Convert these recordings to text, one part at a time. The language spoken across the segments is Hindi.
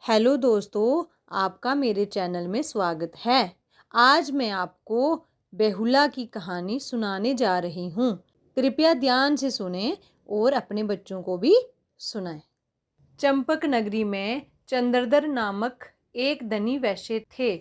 हेलो दोस्तों, आपका मेरे चैनल में स्वागत है। आज मैं आपको बेहुला की कहानी सुनाने जा रही हूँ। कृपया ध्यान से सुनें और अपने बच्चों को भी सुनाएं। चंपक नगरी में चंद्रधर नामक एक धनी वैश्य थे।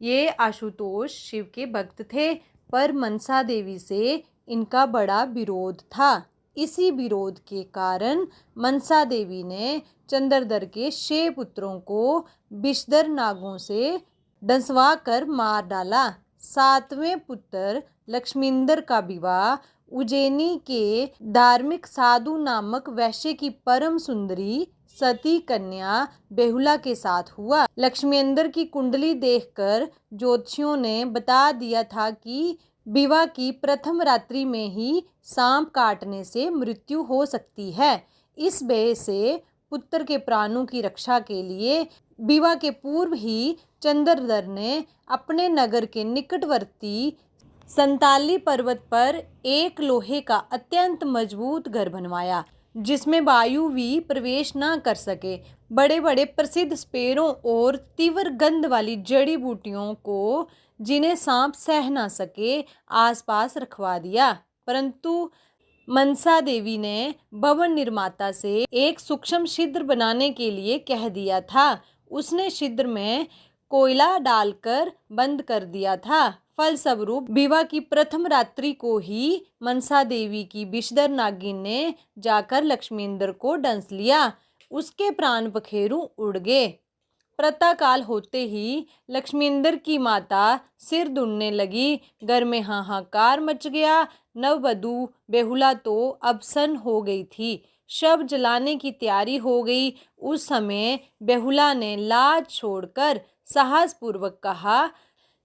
ये आशुतोष शिव के भक्त थे, पर मनसा देवी से इनका बड़ा विरोध था। इसी विरोध के कारण मनसा देवी ने चंद्रधर के 6 पुत्रों को विषधर नागों से डंसवा कर मार डाला। 7वें पुत्र लक्ष्मींदर का विवाह उज्जैनी के धार्मिक साधु नामक वैश्य की परम सुंदरी सती कन्या बेहुला के साथ हुआ। लक्ष्मींदर की कुंडली देखकर ज्योतिषियों ने बता दिया था कि विवाह की प्रथम रात्रि में ही सांप काटने से मृत्यु हो सकती है। इस वजह से पुत्र के प्राणों की रक्षा के लिए विवाह के पूर्व ही चंद्रधर ने अपने नगर के निकटवर्ती संताली पर्वत पर एक लोहे का अत्यंत मजबूत घर बनवाया, जिसमें वायु भी प्रवेश न कर सके। बड़े बड़े प्रसिद्ध स्पेरों और तीव्र गंध वाली जड़ी बूटियों को, जिन्हें सांप सह न सके, आसपास रखवा दिया। परंतु मनसा देवी ने भवन निर्माता से एक सूक्ष्म छिद्र बनाने के लिए कह दिया था। उसने छिद्र में कोयला डालकर बंद कर दिया था। फलस्वरूप विवाह की प्रथम रात्रि को ही मनसा देवी की विषधर नागिन ने जाकर लक्ष्मींदर को डंस लिया। उसके प्राण पखेरु उड़ गए। प्रातःकाल होते ही लक्ष्मींदर की माता सिर ढूंढने लगी। घर में हाहाकार मच गया। नववधु बेहुला तो अबसन हो गई थी। शव जलाने की तैयारी हो गई। उस समय बेहुला ने लाज छोड़कर साहसपूर्वक कहा,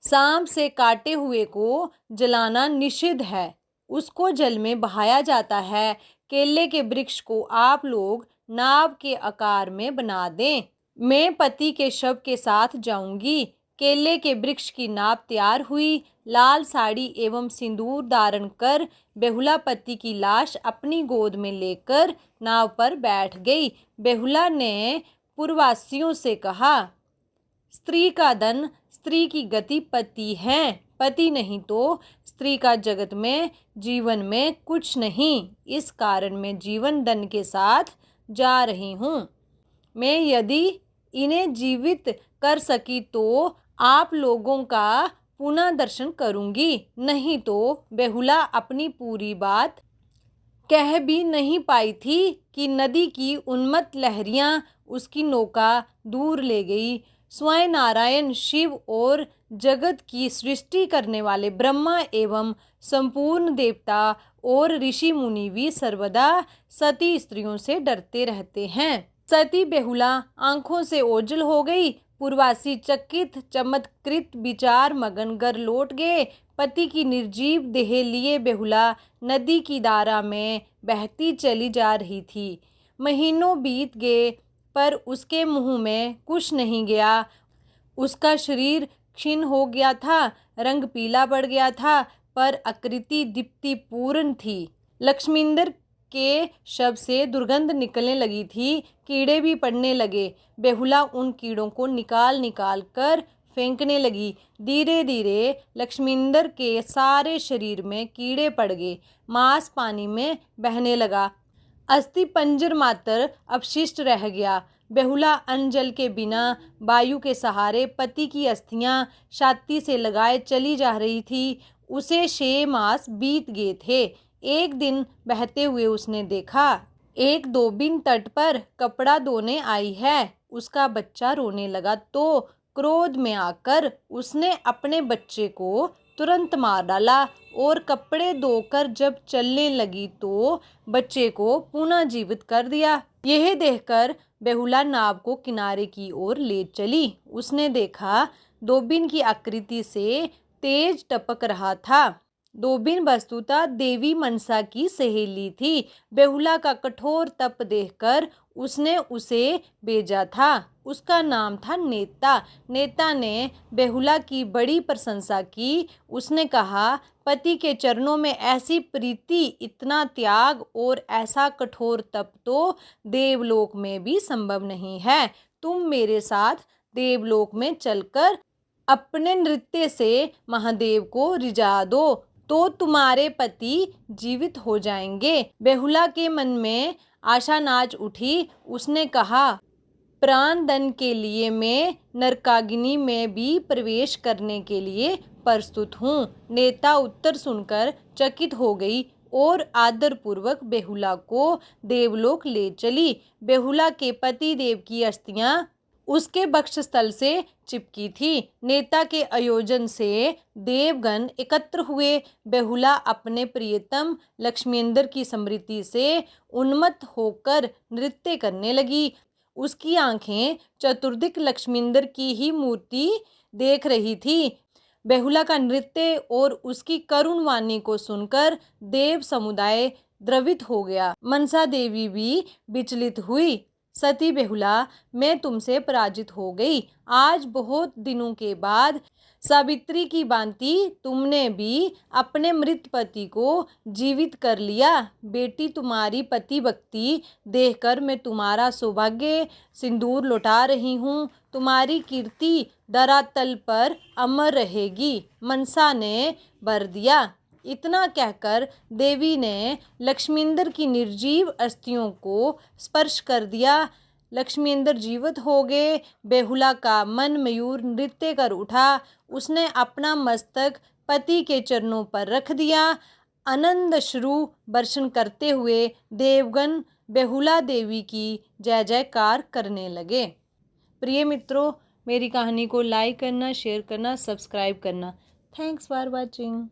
सांप से काटे हुए को जलाना निषिद्ध है, उसको जल में बहाया जाता है। केले के वृक्ष को आप लोग नाव के आकार में बना दें। मैं पति के शव के साथ जाऊंगी। केले के वृक्ष की नाव तैयार हुई। लाल साड़ी एवं सिंदूर धारण कर बेहुला पति की लाश अपनी गोद में लेकर नाव पर बैठ गई। बेहुला ने पूर्ववासियों से कहा, स्त्री का धन, स्त्री की गति पति है। पति नहीं तो स्त्री का जगत में जीवन में कुछ नहीं। इस कारण मैं जीवन धन के साथ जा रही हूँ। मैं यदि इन्हें जीवित कर सकी तो आप लोगों का पुनः दर्शन करूंगी, नहीं तो बेहुला अपनी पूरी बात कह भी नहीं पाई थी कि नदी की उन्मत्त लहरियां उसकी नौका दूर ले गई। स्वयं नारायण शिव और जगत की सृष्टि करने वाले ब्रह्मा एवं संपूर्ण देवता और ऋषि मुनि भी सर्वदा सती स्त्रियों से डरते रहते हैं। सती बेहुला आंखों से ओझल हो गई। पूर्ववासी चकित चमत्कृत विचार मगन घर लौट गए। पति की निर्जीव देह लिए बेहुला नदी की धारा में बहती चली जा रही थी। महीनों बीत गए, पर उसके मुंह में कुछ नहीं गया। उसका शरीर क्षीण हो गया था, रंग पीला पड़ गया था, पर आकृति दीप्तिपूर्ण थी। लक्ष्मींदर के शव से दुर्गंध निकलने लगी थी। कीड़े भी पड़ने लगे। बेहुला उन कीड़ों को निकाल निकाल कर फेंकने लगी। धीरे धीरे लक्ष्मींदर के सारे शरीर में कीड़े पड़ गए। मांस पानी में बहने लगा। अस्थि पंजर मात्र अवशिष्ट रह गया। बेहुला अन्न जल के बिना वायु के सहारे पति की अस्थियां छाती से लगाए चली जा रही थी। उसे 6 मास बीत गए थे। एक दिन बहते हुए उसने देखा, एक धोबिन तट पर कपड़ा धोने आई है। उसका बच्चा रोने लगा तो क्रोध में आकर उसने अपने बच्चे को तुरंत मार डाला और कपड़े धोकर जब चलने लगी तो बच्चे को पुनः जीवित कर दिया। यह देखकर बेहुला नाव को किनारे की ओर ले चली। उसने देखा, धोबिन की आकृति से तेज टपक रहा था। धोबिन वस्तुतः देवी मनसा की सहेली थी। बेहुला का कठोर तप देखकर उसने उसे भेजा था। उसका नाम था नेता। नेता ने बेहुला की बड़ी प्रशंसा की। उसने कहा, पति के चरणों में ऐसी प्रीति, इतना त्याग और ऐसा कठोर तप तो देवलोक में भी संभव नहीं है। तुम मेरे साथ देवलोक में चलकर अपने नृत्य से महादेव को रिझा दो, तो तुम्हारे पति जीवित हो जाएंगे। बेहुला के मन में आशा नाच उठी। उसने कहा, प्राण दंड के लिए मैं नरकाग्नि में भी प्रवेश करने के लिए प्रस्तुत हूँ। नेता उत्तर सुनकर चकित हो गई और आदरपूर्वक बेहुला को देवलोक ले चली। बेहुला के पति देव की अस्थियां उसके वक्षस्थल से चिपकी थी। नेता के आयोजन से देवगण एकत्र हुए। बेहुला अपने प्रियतम लक्ष्मींद्र की स्मृति से उन्मत्त होकर नृत्य करने लगी। उसकी आंखें चतुर्दिक लक्ष्मींद्र की ही मूर्ति देख रही थी। बेहुला का नृत्य और उसकी करुण वाणी को सुनकर देव समुदाय द्रवित हो गया। मनसा देवी भी विचलित हुई। सती बेहुला, मैं तुमसे पराजित हो गई। आज बहुत दिनों के बाद सावित्री की भांति तुमने भी अपने मृत पति को जीवित कर लिया। बेटी, तुम्हारी पति भक्ति देखकर मैं तुम्हारा सौभाग्य सिंदूर लौटा रही हूँ। तुम्हारी कीर्ति धरातल पर अमर रहेगी। मनसा ने वर दिया। इतना कहकर देवी ने लक्ष्मींद्र की निर्जीव अस्थियों को स्पर्श कर दिया। लक्ष्मींद्र जीवित हो गए। बेहुला का मन मयूर नृत्य कर उठा। उसने अपना मस्तक पति के चरणों पर रख दिया। आनंद अश्रु वर्षण करते हुए देवगण बेहुला देवी की जय जयकार करने लगे। प्रिय मित्रों, मेरी कहानी को लाइक करना, शेयर करना, सब्सक्राइब करना। Thanks for watching.